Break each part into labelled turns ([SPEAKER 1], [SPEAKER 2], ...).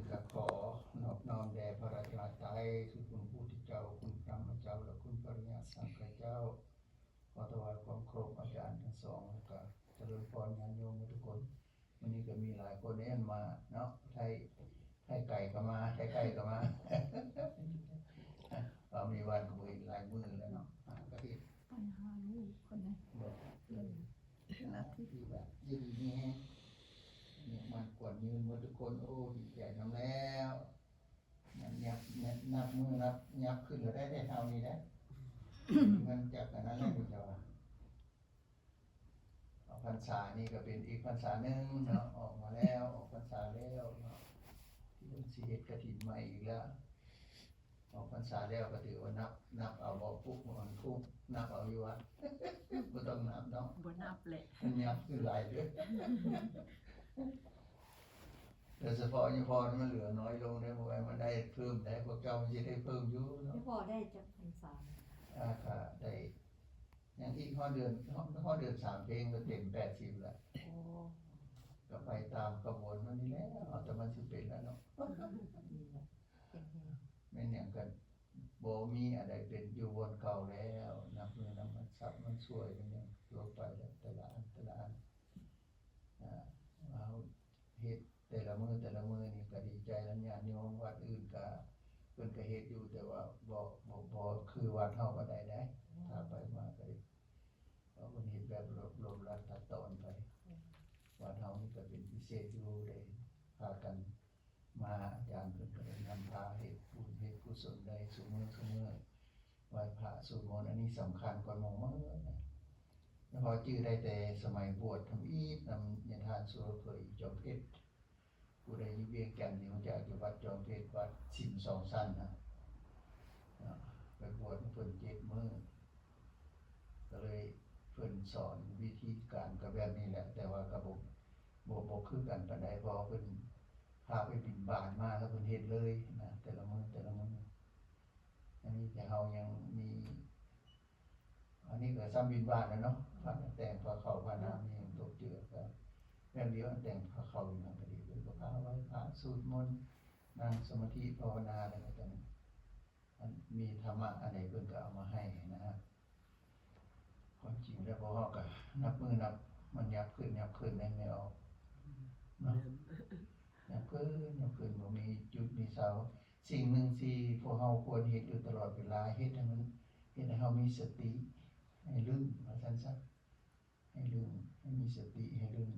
[SPEAKER 1] ก็ขอนอบน้อมแด่พระรัตนตรัยคือคุณผู้ที่เจ้าคุณพระเจ้าและคุณปริญญาสังฆเจ้าขอถวายความเคารพอาจารย์ทั้งสองแล้วก็เจริญพรญาติโยมทุกคนวันนี้ก็มีหลายคนเอ็นมาเนาะไทยไก่ก็มาไทยไก่ก็มาเรามีวันก็มีหลายมือแล้วเนาะก็ที่
[SPEAKER 2] ไปหาลูกคนนั้น
[SPEAKER 1] บอกนะที่แบบยืนนี้เนี่ยมันกวดยืนหมดทุกคนโอ้ดีใจน้ำแล้วนับมือนับขึ้นแล้วได้เท่านี้แล้วมันจากนั้นแล้วจะว่าพรรษานี่ก็เป็นอีกพรรษาหนึ่งเนาะออกมาแล้วออกพรรษาแล้วเนาะที่ต้องสีเอ็ดกระถิ่นใหม่อีกแล้วออกพรรษาแล้วก็ถือว่านับเอาบ่ปุ๊บมันคุกนับเอาอยู่วะก็ต้องนับเนาะ
[SPEAKER 2] บ่นับแหละ
[SPEAKER 1] มันนับคือหลายเดือนแต่เฉพาะยี่ห้อมันเหลือน้อยลงได้เพราะว่ามันได้เพิ่มได้พวกเจ้ามันจะได้เพิ่มอยู่เนาะ
[SPEAKER 3] ไม่พอได้จากพรรษา
[SPEAKER 1] ค่ะได้อย่างอีกข้อเดือน3 เพลงก็เต็ม80แล้ว
[SPEAKER 3] โอ้
[SPEAKER 1] ก็ไปตามกระบวนมันนี่แหละเอาแต่มันสิเป็นแล้วเนาะ
[SPEAKER 3] ดีละเป็นไง
[SPEAKER 1] ไม่นอย่างกันโบมีอะไรเป็นอยู่บนเก่าแล้วนับมือนับมันซับมันสวยอย่างเงี้ยตัวไปแล้วแต่ละอันเอาเฮ็ดแต่ละมือนี่ก็ดีใจแล้วญาติโยมวัดอื่นก็เพิ่นก็เฮ็ดอยู่แต่ว่าบ่คือวัดเฮาก็ได้ถ้าไปมาก็ได้เพราะเพิ่นเฮ็ดแบบรวมรัดตัดตอนไปวัดเฮานี่ก็เป็นพิเศษอยู่ได้พากันมาอาจารย์เพิ่นก็ได้นำพาเฮ็ดบุญเฮ็ดกุศลได้ซุมื้อไหว้พระสวดมนต์อันนี้สำคัญกว่าหมู่มื้อนะแล้วพอจื้อได้แต่สมัยบวชทำอีทนำยานทานสุรเผยจอมเพชรผู้ใดอยู่เวียงจันทน์นี่เขาจะอยู่วัดจอมเพชรวัดสิมสองสั้นนะไปบวชเพิ่น7 มื้อก็เลยเพิ่นสอนวิธีการก็แบบนี้แหละแต่ว่าก็บ่คือกันปานใดเพราะเพิ่นพาไปบิณฑบาตมาแล้วเพิ่นเฮ็ดเลยนะแต่ละมื้ออันนี้แต่เฮายังมีอันนี้ก็ซ้ำบิณฑบาตแล้วเนาะพาแต่งพาเข้าพาน้ำนี่ตกเจือก็แบบเดียวแต่งพาเข้าอยู่นั่นก็ดีเพิ่นก็พาไว้พาสวดมนต์นั่งสมาธิภาวนาอะไรก็จังอันมีธรรมะอันใดเพิ่นก็เอามาให้นะฮะความจริงแล้วพอเฮาก็นับมือนับมันยับขึ้นได้ไม่ออกเนาะยับขึ้นบ่มีจุดมีเสาสิ่งหนึ่งที่พวกเฮาควรเฮ็ดอยู่ตลอดเวลาเฮ็ดให้เฮามีสติให้ลืมว่าซั่นซะให้ลืมให้มีสติให้ลืม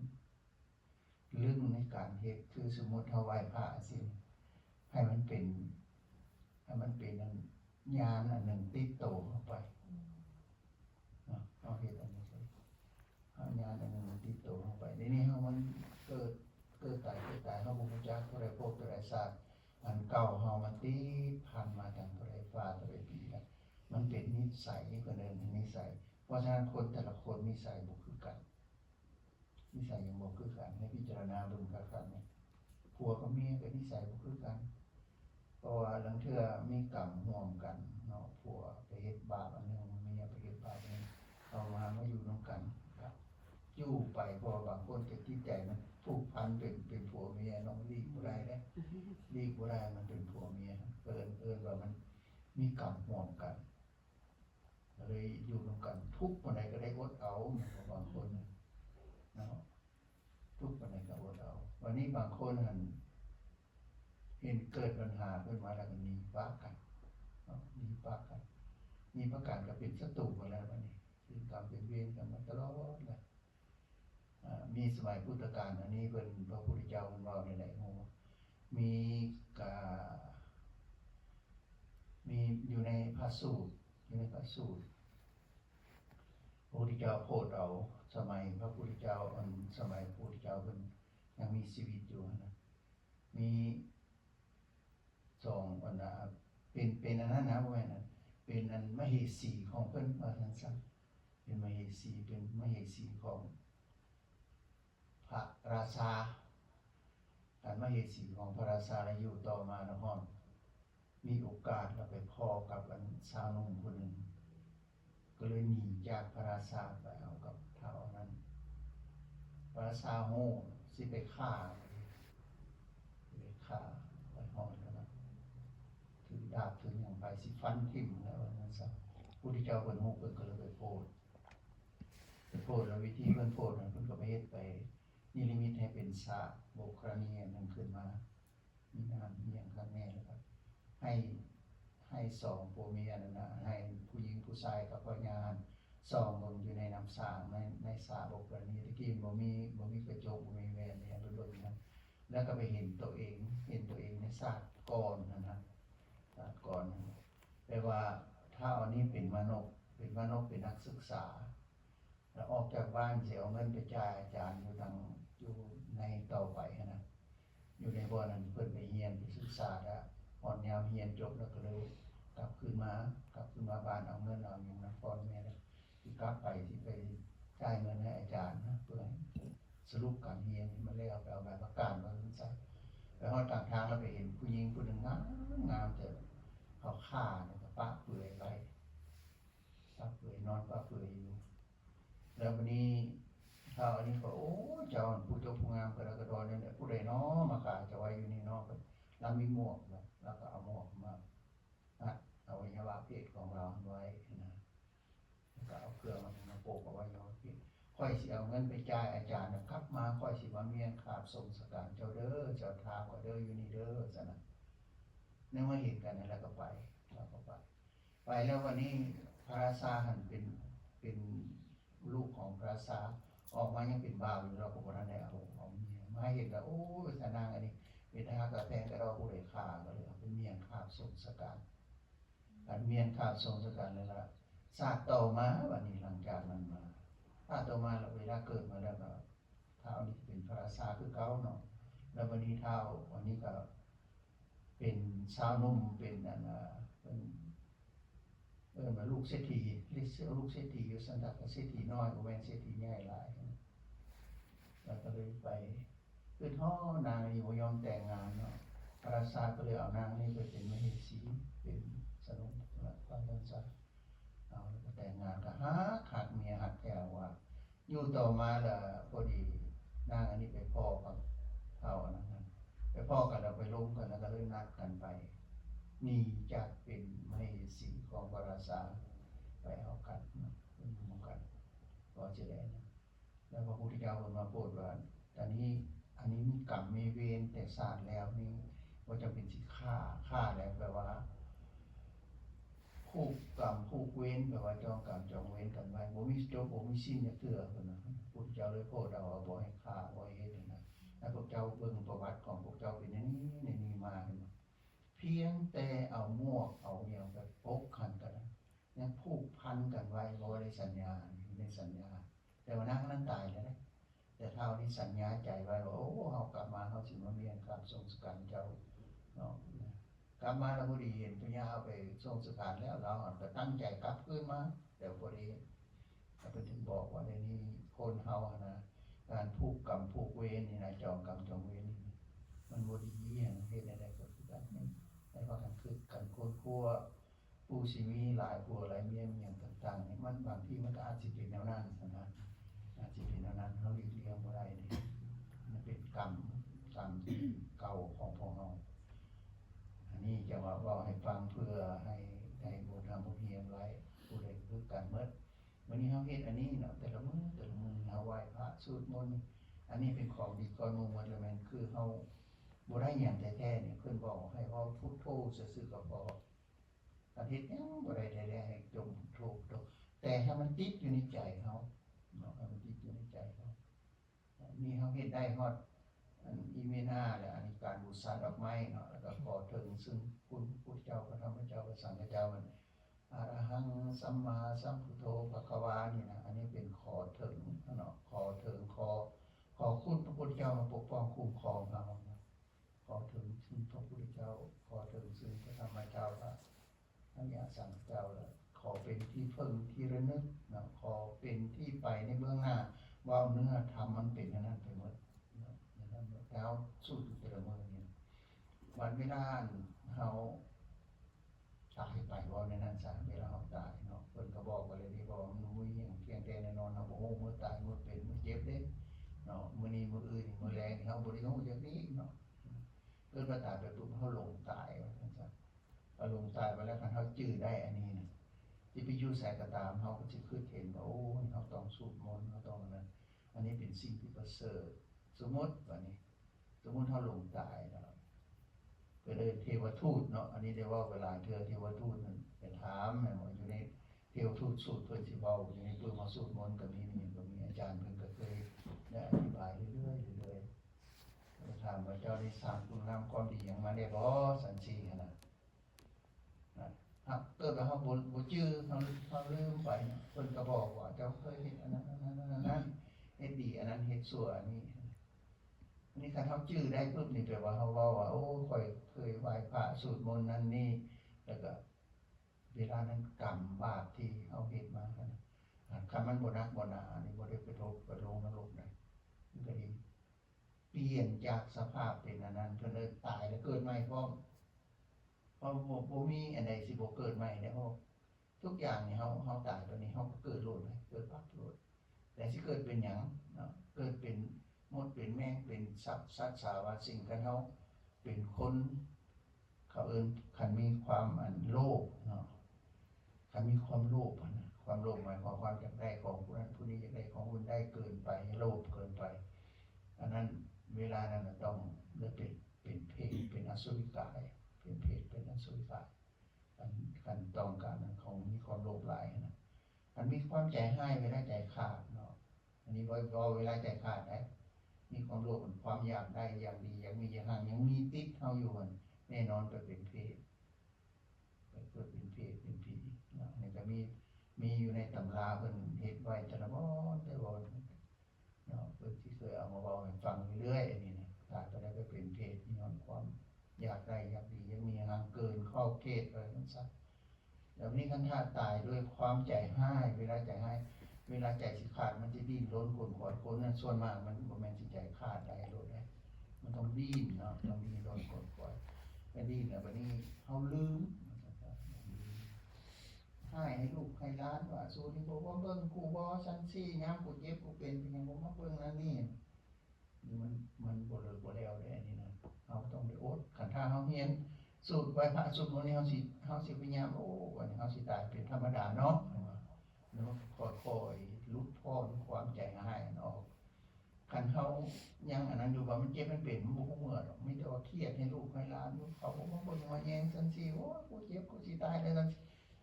[SPEAKER 1] ในการเฮ็ดคือสมมุติเฮาไหว้พระสิให้มันเป็นอันญาณอันหนึ่งติดโตเข้าไปเนาะเอาเฮ็ดอันนี้เลยเอาญาณอันหนึ่งติดโตเข้าไปในนี้เฮามันเกิดตายเฮาบ่รู้จักบ่ได้พบบ่ได้ทราบอันเก่าเฮามันติดพันมาตั้งบ่ได้ฟ้าบ่ได้ปีแล้วมันเป็นนิสัยเพิ่นเอิ้นนิสัยเพราะฉะนั้นคนแต่ละคนนิสัยบ่คือกันนิสัยยังบ่คือกันให้พิจารณาเบิ่งคักๆนี่ผัวกับเมียก็นิสัยบ่คือกันเพราะว่าลางเทื่อมีกรรมร่วมกันเนาะผัวไปเฮ็ดบาปอันนึงเมียไปเฮ็ดบาปอันนึงเอามาอยู่นำกันครับอยู่ไปเพราะบางคนก็จิตใจมันผูกพันเป็นผัวเมียน้องลีกบ่ได้เด้ลีกบ่ได้มันเป็นผัวเมียเอิ้นว่ามันมีกรรมร่วมกันก็เลยอยู่นำกันทุกข์ปานใดก็ได้อดเอาเหมือนกับบางคนเนาะทุกข์ปานใดก็อดเอาวันนี้บางคนหั่นเห็นเกิดปัญหาขึ้นมาแล้วก็หนีปะกันเนาะหนีปะกันก็เป็นศัตรูกันแล้ววันนี้เป็นกรรมเป็นเวรกันมาตลอดเลยมีสมัยพุทธกาลอันนี้เพิ่นพระพุทธเจ้าเพิ่นเว้าในไหนโหมีอยู่ในพระสูตรพระพุทธเจ้าโพธิ์เอาสมัยพระพุทธเจ้าสมัยพระพุทธเจ้าเพิ่นยังมีชีวิตอยู่นะมี2อันนะเป็นอันนั้นนะบ่แม่นนะเป็นอันมเหสีของเพิ่นว่าซั่นซะเป็นมเหสีของพระราชาการมเหสีของพระราชาและอยู่ต่อมานะฮอดมีโอกาสแล้วไปพ้อกับอันสาวหนุ่มคนหนึ่งก็เลยหนีจากพระราชาไปเอากับเท่านั้นพระราชาโหสิไปฆ่า ฟันทิ่มแล้วว่านั้นซะผู้ที่เจ้าเพิ่นฮู้เพิ่นก็เลยไปโพดแล้ววิธีเพิ่นโพดนั้นเพิ่นก็ไปเฮ็ดไปนิริมิตให้เป็นสระโบกครณีนั่นขึ้นมามีน้ำมีหยังข้างแน่แล้วก็ให้สองผัวเมียนั่นน่ะให้ผู้หญิงผู้ชายกับพ่อญาณส่องลงอยู่ในน้ำสร้างในสระโบกครณีตะกี้บ่มีกระจกบ่มีแว่นเนี่ยไปเบิ่งนะแล้วก็ไปเห็นตัวเองในสระก่อนนั่นน่ะสระก่อนนั่นแปลว่าถ้าอันนี้เป็นมนุษย์เป็นนักศึกษาแล้วออกจากบ้านสิเอาเงินไปจ่ายอาจารย์อยู่ในต่อไปนะอยู่ในบ่อนั้นเพิ่นไปเรียนไปศึกษาแล้วอ่อนยามเรียนจบแล้วก็เลยกลับขึ้นมาบ้านเอาเงินเอาหยังนะพ่อแม่แล้วสิกลับไปสิไปจ่ายเงินให้อาจารย์นะเพื่อให้สรุปการเรียนนี่มันแล้วไปเอาใบประกาศว่าซั่นซะไปฮอดกลางทางแล้วไปเห็นผู้หญิงผู้หนึงงามแต่เขาฆ่าเนี่ยก็ปะเปื่อยไปปะเปื่อยนอนปะเปื่อยอยู่แล้ววันนี้ถ้าอันนี้ก็โอ้เจ้าผู้เจ้าผู้งามกระดอนเนี่ยผู้ใดน้อมาฆ่าจะไว้อยู่นี่เนาะแล้วมีหมวกนะแล้วก็เอาหมวกมาอวัยวะเพศของเราไว้นะแล้วก็เอาเครื่องมาโปะอวัยวะเพศค่อยสิเอาเงินไปจ่ายอาจารย์กลับมาค่อยสิมาเมียนขาบทรงสการเจ้าเด้อเจ้าทางว่าเด้ออยู่นี่เด้อซะนะเนี่ยมาเห็นกันแล้วก็ไปแล้ววันนี้พระราชาหันเป็นลูกของพระราชาออกมายังเป็นบ่าวอยู่เราก็บ่ทันได้เอาเมียมาเห็นก็โอ้ยสนางอันนี้เป็นทหารกระแทงกระดอผู้ใดฆ่าก็เลยเอาเป็นเมียนขาบทรงสการการเมียนขาบทรงสการเลยล่ะศาสตร์ต่อมาวันนี้หลังจากนั้นมาถ้าต่อมาเราเวลาเกิดมาแล้วก็ท้าวนี่เป็นพระราชาคือเก่าเนาะแล้ววันนี้ท้าววันนี้ก็เป็นชาวนุ่มเป็นเป็นมาลูกเศรษฐีเรียกลูกเศรษฐีอยู่สันดักเศรษฐีน้อยบ่แม่นเศรษฐีใหญ่หลายแล้วก็เลยไปคือท่อนางนี่บ่ยอมแต่งงานเนาะพระราชาก็เลยเอานางนี่ไปเป็นมเหสีเป็นสนมความสันสัตย์เอาแล้วก็แต่งงานก็หักเมียหักแก้วว่าอยู่ต่อมาล่ะพอดีนางอันนี้ไปพ่อกับเขาอันนั้นไปพ่อกันแล้วไปล้มกันแล้วก็เลยนัดกันไปหนีจากเป็นมเหสีของพระราชาไปเอากันเป็นหมู่กันก็จะได้นะแล้วพระพุทธเจ้ามาโปรดว่าอันนี้มีกรรมมีเวรแต่ศาสตร์แล้วนี่ว่าจะเป็นสิฆ่าแล้วแปลว่าผูกกรรมผูกเวรแปลว่าจองกรรมจองเวรกันไว้บ่มีจบบ่มีสิ้นอย่าเถื่อเพิ่นน่ะพุทธเจ้าเลยโปรดเอาบ่ให้ฆ่าบ่ให้เฮ็ดนะแล้วพวกเจ้าเบิ่งประวัติของพวกเจ้าเป็นอย่างนี้มาเห็นบ่เพียงแต่เอาหมวกเอาเหนี่ยวไปปกกันยังผูกพันกันไว้บ่ได้สัญญาอยู่ในสัญญาแต่ว่านางนั้นตายแล้วนะแต่เท่านี้สัญญาใจไว้ว่าโอ้เฮากลับมาเฮาสิมาเมียนครับทรงสการเจ้าเนาะกลับมาแล้วพอดีเห็นพญาเอาไปทรงสการแล้วเราก็ตั้งใจกลับคืนมาแต่พอดีก็ถึงบอกว่าในนี้คนเฮานะการผูกกรรมผูกเวรนี่นะจองกรรมจองเวรนี่มันบ่ดีอย่างเฮ็ดได้ก็คือกันให้ว่ากันคือกันโคตรคั่วผู้สิมีหลายผัวหลายเมียมีหยังต่างๆนี่มันบางทีมันก็อาจสิเป็นแนวนั้นนะอาจสิเป็นแนวนั้นเฮาหลีกเลี่ยงบ่ได้นี่มันเป็นกรรมที่เก่าของพวกเราอันนี้จะว่าเว้าให้ฟังเพื่อให้ได้บทธรรมบทเรียนไว้ผู้ใดคือกันหมดวันนี้เฮาเฮ็ดอันนี้เนาะแต่ละมื้อเฮาไหว้พระสวดมนต์อันนี้เป็นของดีก่อนหมู่หมดแล้วแม่นคือเฮาบ่ได้หยังแท้ๆนี่เพิ่นบอกให้เว้าพุทโธซื่อๆก็พออาทิตย์ยังบ่ได้ให้จมพุทโธแต่ให้มันติดอยู่ในใจเฮาเนาะให้มันติดอยู่ในใจเฮานี่เฮาเฮ็ดได้ฮอดอันอีเมนาและอันนี้การบูชาดอกไม้เนาะแล้วก็ขอถึงซึ่งคุณพุทธเจ้าพระธรรมเจ้าพระสังฆเจ้ามันอะระหังสัมมาสัมพุทโธภควานี่นะอันนี้เป็นขอถึงเนาะขอถึงขอคุณพระพุทธเจ้ามาปกป้องคุ้มครองเราขอถึงซึ่งพระพุทธเจ้าขอถึงซึ่งพระธรรมเจ้าพระอริยสังฆเจ้าแล้วขอเป็นที่พึ่งที่ระลึกนะขอเป็นที่ไปในเบื้องหน้าว่าเนื้อธรรมมันเป็นอย่างนั้นไปหมดนะนะครับแล้วสู้แต่ละมื้อนี่วันเวลาเฮาตายไปว่าในนั้นซะเวลาเฮาตายเนาะเพิ่นก็บอกว่าเลยนี่บอกมันบ่มีหยังเพียงแต่แน่นอนเฮาบ่ฮู้มื้อตายมื้อเป็นมื้อเจ็บเด้เนาะมื้อนี้มื้ออื่นมื้อแลงเฮาบ่ได้ฮู้จักนี้เนาะเกิดว่าตายไปปุ๊บเฮาหลงตายว่าซั่นซะ อารมณ์ตายไปแล้วคันเฮาจื้อได้อันนี้นะที่ไปอยู่ไสก็ตามเฮาก็สิคิดเห็นว่าโอ้ยเฮาต้องสวดมนต์เฮาต้องอันนั้นอันนี้เป็นสิ่งที่ประเสริฐสมมุติว่านี้สมมุติเฮาลงตายเนาะก็เลยเทวทูตเนาะอันนี้ได้เว้าเวลาเทื่อเทวทูตนั่นไปถามแม่นบ่อยู่ในเทวทูตสูตรเพิ่นสิเว้าอยู่ในตัวมาสวดมนต์ก็มีนี่ก็มีอาจารย์เพิ่นก็เคยได้อธิบายเรื่อยๆถามว่าเจ้าได้สร้างคุณงามความดีหยังมาได้บ่สันสีหั่นน่ะครับเกิดว่าเฮาบ่จื้อเฮาลืมไปเพิ่นก็บอกว่าเจ้าเคยเฮ็ดอันนั้นเฮ็ดดีอันนั้นเฮ็ดชั่วอันนี้คันเฮาจื้อได้ปุ๊บนี่แปลว่าเฮาเว้าว่าโอ้ข้อยเคยไหว้พระสวดมนต์นั่นนี่แล้วก็เวลานั้นกรรมบาปที่เฮาเฮ็ดมาคั่นคันมันบ่หนักบ่หนานี่บ่ได้ไปลงนรกได้มันก็ดีเปลี่ยนจากสภาพเป็นอันนั้นเพิ่นเลยตายแล้วเกิดใหม่พร้อมเพราะบ่มีอันใดสิบ่เกิดใหม่ได้เพราะทุกอย่างนี่เฮาตายไปนี่เฮาก็เกิดโลดเลยเกิดปั๊บโลดแต่สิเกิดเป็นหยังเนาะเกิดเป็นมดเป็นแมงเป็นสัตว์สาวาสิ่งกันเฮาเป็นคนเขาเอิ้นคันมีความโลภเนาะคันมีความโลภนะความโลภหมายความอยากได้ของผู้นั้นผู้นี้อยากได้ของผู้ได้เกินไปโลภเกินไปอันนั้นเวลานั้นต้องได้เป็นเพศเป็นอสุริกายเป็นเพศเป็นอสุริกายกันต้องการของมีความโลภหลายนะมันมีความใจให้เวลาใจขาดเนาะอันนี้บ่เวลาใจขาดได้มีความโลภความอยากได้อยากดีอยากมีอยากห่างยังมีติดเฮาอยู่มันแน่นอนไปเป็นเพศไปเกิดเป็นเพศเป็นผีเนาะนี่ก็มีอยู่ในตำราเพิ่นเฮ็ดไว้แต่ละบ่แต่บ่เนาะเพิ่นสิเคยเอามาเว้าให้ฟังเรื่อยๆอันนี้นะตายไปแล้วก็เป็นเพศย้อนความอยากได้อยากดีอยากมีอยากห่างเกินขอบเขตอะไรทั้งสิ้นแล้วนี้คันถ้าตายด้วยความใจให้เวลาใจให้เวลาใจสิขาดมันจะดิ้นรนขวนขวายคนนั้นส่วนมากมันบ่แม่นสิใจขาดได้โลดได้มันต้องดิ้นเนาะต้องดิ้นรนขวนขวายก็ดิ้นแล้วบัดนี้เฮาลืมให้ลูกให้หลานว่าสู้นี่บ่เบิ่งกูบ่ซั่นซี่ยามกูเจ็บกูเป็นหยังบ่มาเบิ่งนั่นนี่มันบ่เลิกบ่แล้วเด้อันนี้นะเฮาต้องได้อดคันถ้าเฮาเรียนสูตรไหว้พระสวดมนต์นี่เฮาสิพยายามโอ้วันนี้เฮาสิตายเป็นธรรมดาเนาะเนาะค่อยๆหลุดพ้นความใจหายออกคันเฮายังอันนั้นอยู่ว่ามันเจ็บมันเป็นมันบ่ฮู้เมื่อดอกมีแต่ว่าเครียดให้ลูกให้หลานเขาบ่มาเบิ่งมาแยงซั่นซี่โอ้กูเจ็บกูสิตายแล้วซั่น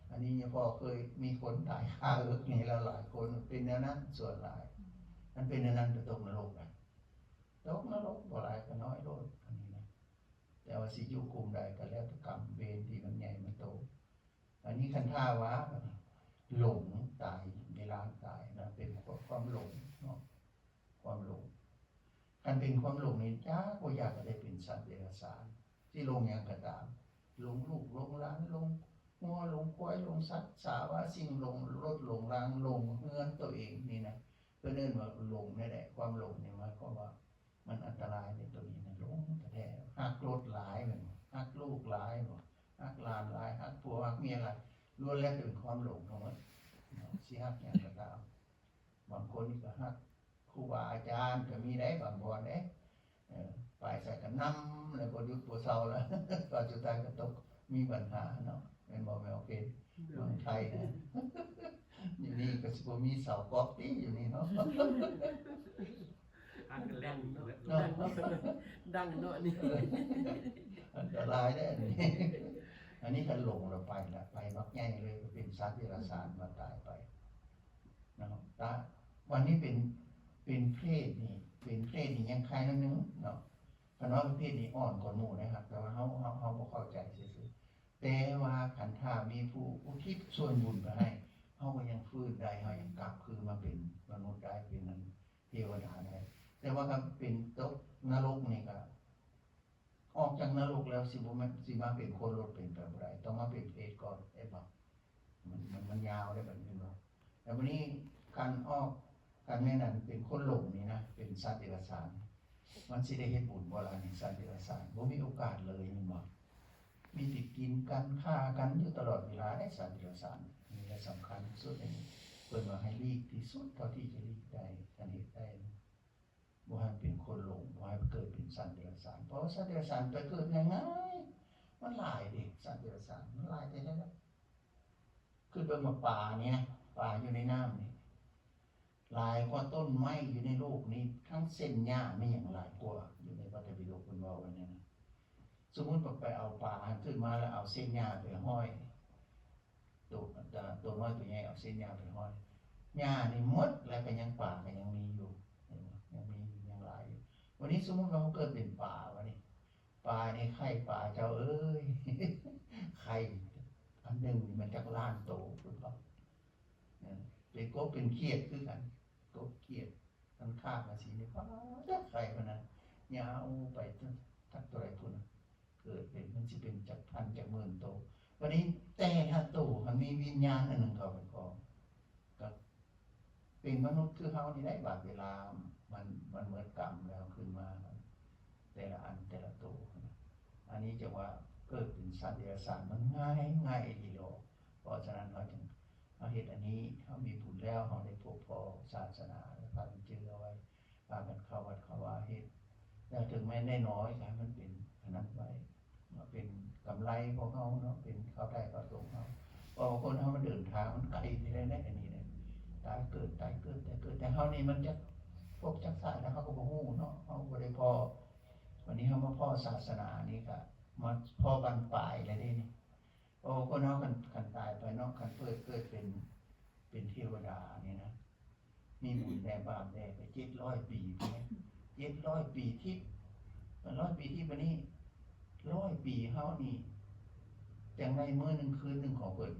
[SPEAKER 1] อันนี้พ่อเคยมีคนตายคาเอิกนี่แล้วหลายคนเป็นแนวนั้นส่วนหลายมันเป็นแนวนั้นไปตกนรกอ่ะตกนรกบ่หลายก็น้อยโลดอันนี้นะแต่ว่าสิอยู่กลุ่มใดก็แล้วแต่กรรมเวรที่มันใหญ่มันโตอันนี้คันท่าว่าหลงตายในร่างกายนะเป็นความหลงเนาะความหลงคันเป็นความหลงนี่จ้าบ่อยากจะได้เป็นสัตว์เดรัจฉานที่หลงหยังก็ตามหลงลูกหลงหลานหลงงัวหลงควายหลงสัตว์สาวาสิ่งหลงรถหลงรางหลงเงินตัวเองนี่นะเพิ่นเอิ้นว่าหลงนี่แหละความหลงนี่หมายความว่ามันอันตรายในตัวนี้นะหลงแท้ๆฮักรถหลายแม่นบ่ฮักลูกหลายบ่ฮักหลานหลายฮักผัวฮักเมียหลายล้วนแล้วเป็นความหลงทั้งหมดเนาะสิฮักหยังก็ตามบางคนนี่ก็ฮักครูบาอาจารย์ก็มีได้บางบ่เด้ไปใส่กันนำแล้วบ่หยุดบ่เซาแล้วก็สุดท้ายก็ตกมีปัญหาเนาะแม่นบ่แม่โอเคเมืองไทยนะอยู่นี่ก็สิบ่มีเสาก๊อกติอยู่นี่เนาะ
[SPEAKER 4] อันกันแล่นเนาะ
[SPEAKER 2] ดังเนาะนี่
[SPEAKER 1] อันตรายได้อันนี้คันหลงเราไปละไปมักใหญ่เลยก็เป็นสัตว์เดรัจฉานมาตายไปนะครับตาวันนี้เป็นเพศนี่เป็นเพศนี่ยังคล้ายนิดนึงเนาะคำว่าเพศนี่อ่อนกว่าหมู่นะครับแต่ว่าเฮาบ่เข้าใจซื่อๆแต่ว่าคันถ้ามีผู้อุทิศส่วนบุญไปให้เฮาก็ยังฟื้นได้เฮายังกลับคืนมาเป็นมนุษย์ได้เป็นนั้นเทวดาได้แต่ว่าถ้าเป็นตกนรกนี่ก็ออกจากนรกแล้วสิมาเป็นคนรถเป็นไปบ่ได้ต้องมาเป็นเพศก่อนได้บ่มันยาวได้แบบนี้เนาะแต่วันนี้การแม่นั้นเป็นคนหลงนี่นะเป็นสัตว์เดรัจฉานมันสิได้เฮ็ดบุญบ่ล่ะนี่สัตว์เดรัจฉานบ่มีโอกาสเลยแม่นบ่มีแต่กินกันฆ่ากันอยู่ตลอดเวลาได้สัตว์เดรัจฉานนี่แหละสำคัญที่สุดอันนี้เพิ่นว่าให้หลีกที่สุดเท่าที่จะหลีกได้กันเฮ็ดได้บ่ให้เป็นคนหลงบ่ให้เกิดเป็นสัตว์เดรัจฉานเพราะสัตว์เดรัจฉานไปเกิดง่ายๆ มันหลายเด็กสัตว์เดรัจฉานมันหลายแต่แล้วคือเบิ่งว่าป่าเนี่ยป่าอยู่ในน้ำนี่หลายกว่าต้นไม้อยู่ในโลกนี้ทั้งเส้นหญ้าไม่อย่างหลายกว่าอยู่ในพระไตรปิฎกคุณว่าวันนี้นะสมมุติว่าไปเอาป่าขึ้นมาแล้วเอาเส้นหญ้าไปห้อยตัวน้อยตัวใหญ่เอาเส้นหญ้าไปห้อยหญ้านี่หมดแล้วก็ยังป่าก็ยังมีอยู่ยังมีอยู่ยังหลายอยู่วันนี้สมมุติว่าเขาเกิดเป็นป่าวันนี้ป่านี่ไข่ป่าเจ้าเอ้ย ไข่อันหนึ่งมันจักล้านโตคุณว่าเป็นกบเป็นเขียดคือกันกบเขียดมันข้ามมาสีนี่ป้าจักไข่มันนั้นยาวไปทักตัวไรคุณเกิดเป็นมันจะเป็นจากพันจากหมื่นโตวันนี้แต่ถ้าโตมันมีวิญญาณอันหนึ่งเข้าไปกองก็เป็นมนุษย์คือเขานี่ได้บาดเวลามันเหมือนกรรมแล้วขึ้นมาแต่ละอันแต่ละโตอันนี้จะว่าเกิดเป็นสัตว์เดรัจฉานมันง่ายทีเดียวเพราะฉะนั้นเราจึงเอาเหตุอันนี้เขามีบุญแล้วเขาได้พบพอศาสนาแล้วพากันเจอเอาไว้พากันเข้าวัดเข้าวาเหตุแต่ถึงแม้ได้น้อยแต่มันเป็นขนาดไว้มาเป็นกำไรพวกเขาเนาะเป็นข้าวได้ข้าวตรงเขาพอคนเขามาเดินทางมันไกลที่ได้อันนี้เนี่ยตายเกิดแต่เขานี่มันจะพวกจักสายแล้วเขาก็บ่ฮู้เนาะเขาบ่ได้พอวันนี้เขามาพ่อศาสนานี่ก็มาพ่อกันปลายเลยนี่โอ้คนเขากันตายไปเนาะกันเกิดเป็นเทวดานี่นะมีบุญแด่บาปแด่ไป700 ปีใช่ไหม700 ปีที่100 ปีที่วันนี้100 ปีเขานี่จังไรมื้อหนึ่งคืนหนึ่งของเพิ่น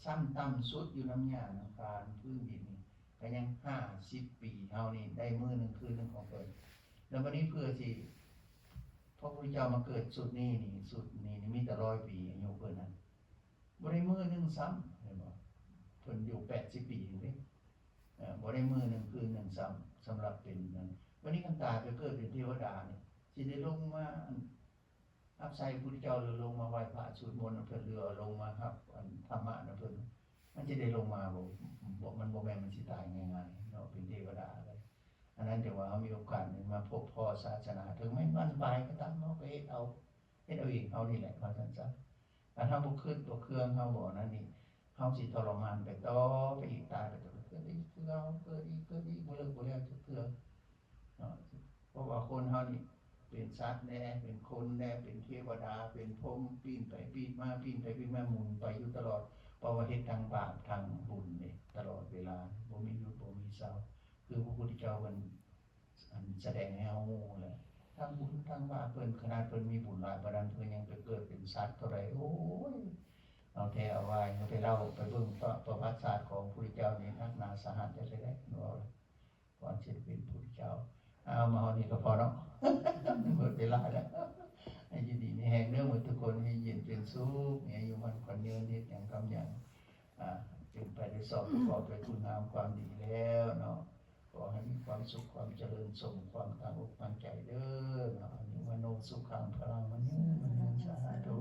[SPEAKER 1] ซ้ำต่ำสุดอยู่น้ำยาน้ำการพื้นดินนี่ก็ยัง50 ปีเขานี่ได้มื้อหนึ่งคืนหนึ่งของเพิ่นแล้ววันนี้เพื่อที่พระพุทธเจ้ามาเกิดสุดนี้มีแต่100 ปีอายุเพิ่นนั้นบ่ได้มื้อหนึ่งซ้ำเห็นบ่เพิ่นอยู่80 ปีอยู่เด้บ่ได้มื้อหนึ่งคืนหนึ่งซ้ำสำหรับเป็นนั้นวันนี้กันตายไปเกิดเป็นเทวดานี่สิได้ลงมารับใช้พุทธเจ้าหรือลงมาไหว้พระสวดมนต์เพิ่นเรือลงมาครับธรรมะนะเพิ่นมันจะได้ลงมาบ่มันบ่แม่นมันสิตายง่ายๆเนาะเป็นเทวดาเลยอันนั้นจะว่าเฮามีโอกาสมาพบพ่อศาสนาถึงแม้มันปลายก็ตามเนาะไปเฮ็ดเอาเองเอานี่แหละว่าซั่นซะแต่ถ้าบ่ขึ้นตัวเครื่องเฮาบ่นั่นนี่เฮาสิทรมานไปต่อไปอีกตายไปต่อเกิดอีกคือเราเกิดอีกบ่เลิกบ่แล้วจักเทื่อเนาะเพราะว่าคนเฮานี่เป็นสัตว์แน่เป็นคนแน่เป็นเทวดาเป็นพรหมปีนไปปีนมาหมุนไปอยู่ตลอดเพราะว่าเฮ็ดทางบาปทางบุญนี่ตลอดเวลาบ่มีหยุดบ่มีเศร้าคือพระพุทธเจ้าเพิ่นแสดงให้เฮาฮู้แหละทางบุญทางบาปเพิ่นขนาดเพิ่นมีบุญหลายปานนั้นเพิ่นยังไปเกิดเป็นสัตว์เท่าใดโอ้ยเอาแท้เอาไว้เอาไปเล่าไปเบิ่งประวัติศาสตร์ของพระพุทธเจ้านี่นักหนาสาหัสได้ได้เนาะก่อนสิเป็นพระพุทธเจ้าเอามาเฮานี่ก็พอเนาะ หมดเวลาแล้วให้ยินดีมีแห่งเรื่องหมดทุกคนให้เย็นเป็นสุขมีอายุมันขวัญยืนเฮ็ดหยังทำหยังเป็นไปได้สอบประกอบด้วยคุณงามความดีแล้วเนาะขอให้มีความสุขความเจริญสมความตั้งอกตั้งใจเด้อเนาะอนุโมทนาสุขังพลังมะยืนสาธุ